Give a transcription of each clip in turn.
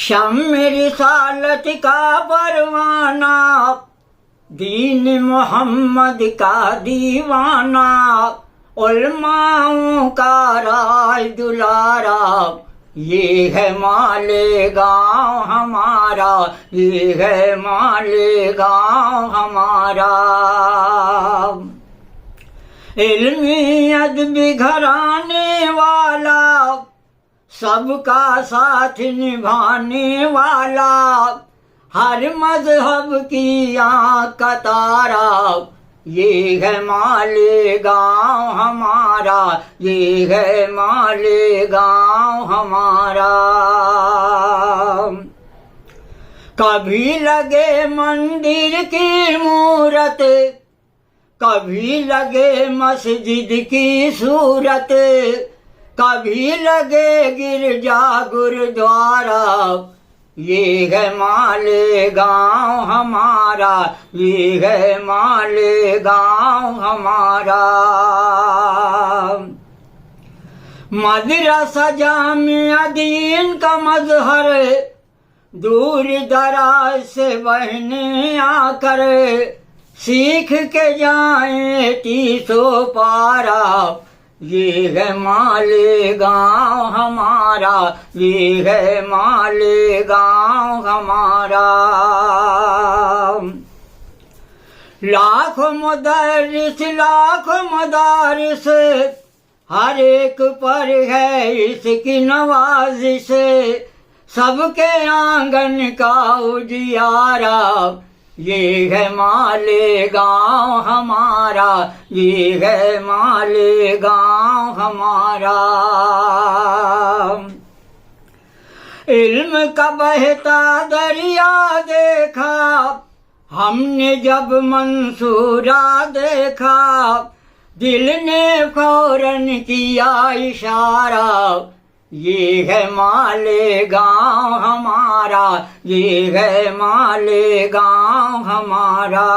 शम्म रिसालत का परवाना, दीन मोहम्मद का दीवाना, उलमाओं का राज दुलारा, ये है मालेगांव हमारा, ये है मालेगांव हमारा। इल्मी अदबी घराने वाला, सबका साथ निभाने वाला, हर मजहब की आँख का तारा, ये है मालेगांव हमारा, ये है मालेगांव हमारा। कभी लगे मंदिर की मूरत, कभी लगे मस्जिद की सूरत, कभी लगे गिरजा गुरुद्वारा, ये है मालेगांव हमारा, ये है मालेगांव हमारा। मदरसा जामिया दीन का मजहर, दूर दराज से बहने आकर सीख के जाएं 300 पारा, ये है मालेगांव हमारा, ये है मालेगांव हमारा। लाखों मुदर्रिस लाखों मदारिस, हर एक पर है इसकी नवाजिश, सबके आंगन का उजियारा, ये है मालेगांव हमारा, ये है मालेगांव हमारा। इल्म का बहता दरिया देखा, हमने जब मंसूरा देखा, दिल ने फौरन किया इशारा, ये है मालेगांव हमारा, ये है मालेगांव हमारा।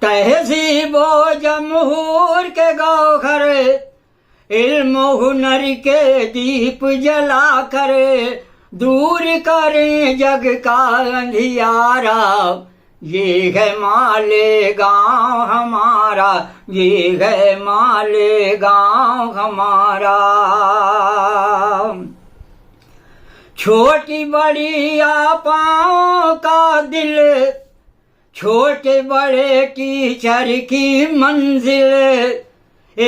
तहज़ीबो जमहूर के गौहर, इल्म हुनर के दीप जला कर, दूर करें जग का अंधियारा, ये है मालेगांव हमारा, ये है मालेगांव हमारा। छोटी बड़ी आपाओं का दिल, छोटे बड़े टीचर की मंजिल,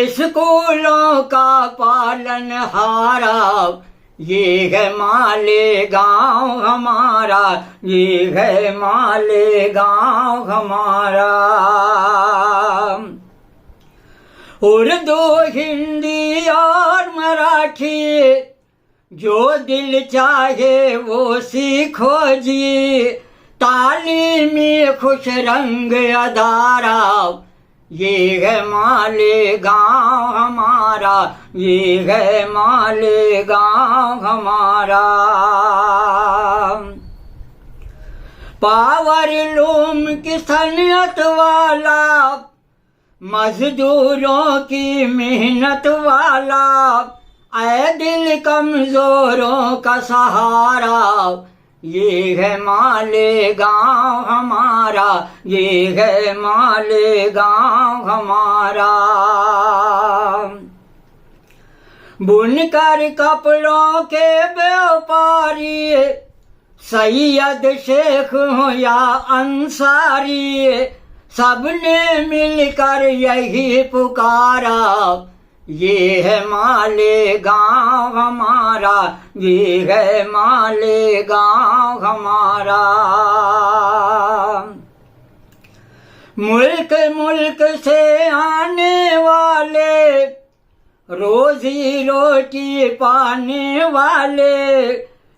स्कूलों का पालनहारा, ये है मालेगांव हमारा, ये है मालेगांव हमारा। उर्दू हिंदी और मराठी, जो दिल चाहे वो सीखो जी, तालीमी खुश रंग अदारा, ये है मालेगांव हमारा, ये है मालेगांव हमारा। पावर लूम की सनयत वाला, मजदूरों की मेहनत वाला, ऐ दिल कमजोरों का सहारा, ये है मालेगांव हमारा, ये है मालेगांव हमारा। बुनकर कपड़ों के व्यापारी, सैयद शेख हो या अंसारी, सबने मिलकर यही पुकारा, ये है मालेगांव हमारा, ये है मालेगांव हमारा। मुल्क मुल्क से आने वाले, रोजी रोटी पाने वाले,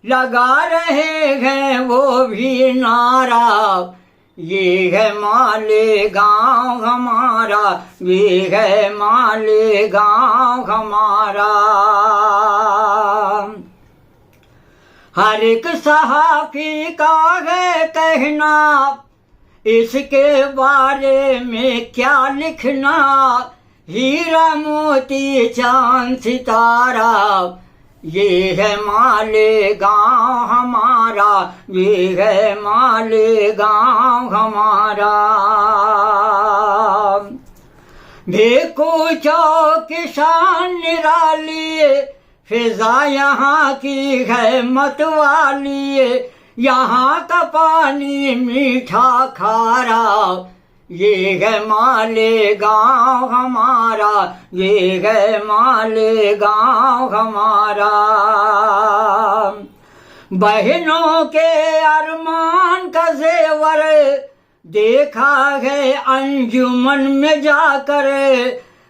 लगा रहे हैं वो भी नारा, ये है मालेगांव हमारा, ये है मालेगांव हमारा। हर एक सहाफ़ी का है कहना, इसके बारे में क्या लिखना, हीरा मोती चांद सितारा, ये है मालेगांव हमारा, ये है मालेगांव हमारा। भेको चौक किसान निराली, फिजा यहाँ की है मतवाली, यहाँ का पानी मीठा खारा, ये है मालेगांव हमारा, ये है मालेगांव हमारा। बहनों के अरमान का जेवर देखा है अंजुमन में जाकर,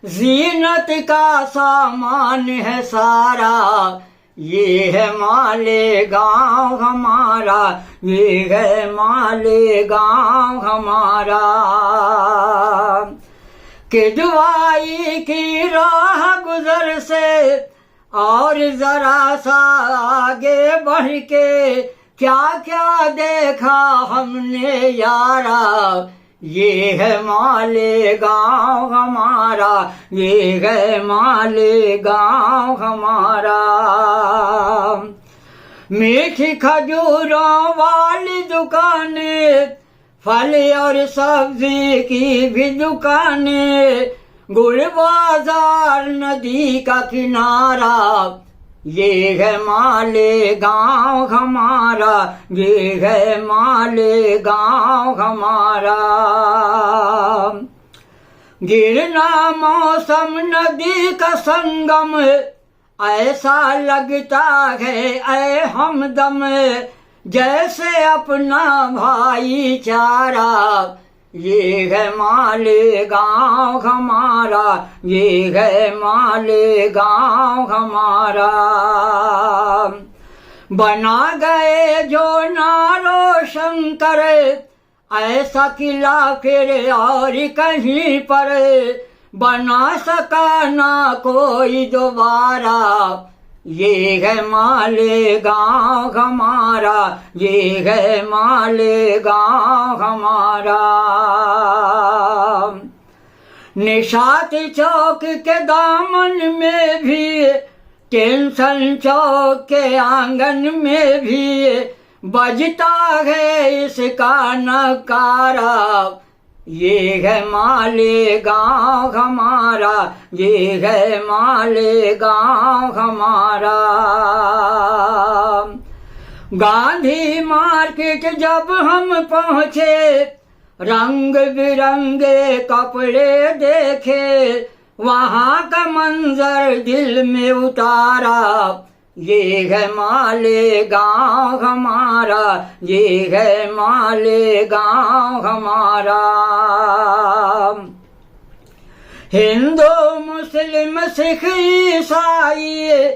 जीनत का सामान है सारा, ये है मालेगांव हमारा, ये है मालेगांव हमारा। किदवाई की राह गुजर से और जरा सा आगे बढ़ के, क्या क्या देखा हमने यारा, ये है मालेगांव हमारा, ये है मालेगांव हमारा। मीठी खजूरों वाली दुकानें, फल और सब्जी की भी दुकानें, गुड़ बाजार नदी का किनारा, ये है मालेगांव हमारा, ये है मालेगांव हमारा। गिरना मौसम नदी का संगम, ऐसा लगता है ऐ हमदम, जैसे अपना भाईचारा, ये है मालेगांव हमारा, ये है मालेगांव हमारा। बना गए जो नारो शंकर, ऐसा किला फिर और कहीं पर बना सका ना कोई दोबारा, ये है मालेगांव हमारा, ये है मालेगांव हमारा। निशात चौक के दामन में भी, टेंशन चौक के आंगन में भी, बजता है इसका नकारा, ये है मालेगांव हमारा, ये है मालेगांव हमारा। गांधी मार्केट जब हम पहुँचे, रंग बिरंगे कपड़े देखे, वहाँ का मंजर दिल में उतारा, ये है मालेगांव हमारा, ये है मालेगांव हमारा। हिंदू मुस्लिम सिख ईसाई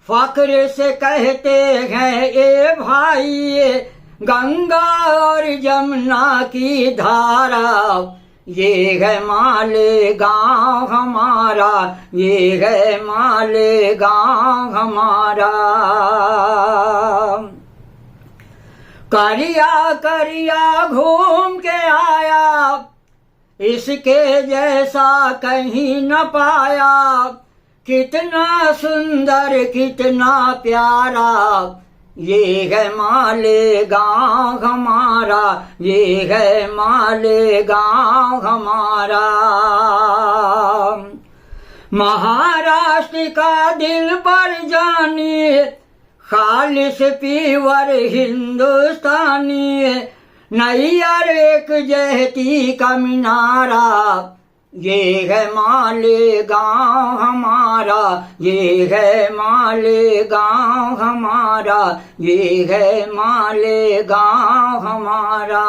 फक्र से कहते हैं ए भाई, गंगा और जमुना की धारा, ये है मालेगांव हमारा, ये है मालेगांव हमारा। करिया करिया घूम के आया, इसके जैसा कहीं न पाया, कितना सुंदर कितना प्यारा, ये है मालेगांव हमारा, ये है मालेगांव हमारा। महाराष्ट्र का दिल पर जानी, खालिश पीवर हिंदुस्तानी, नैयर एक जहती का मीनारा, ये है मालेगांव हमारा, ये है मालेगांव हमारा, ये है मालेगांव हमारा।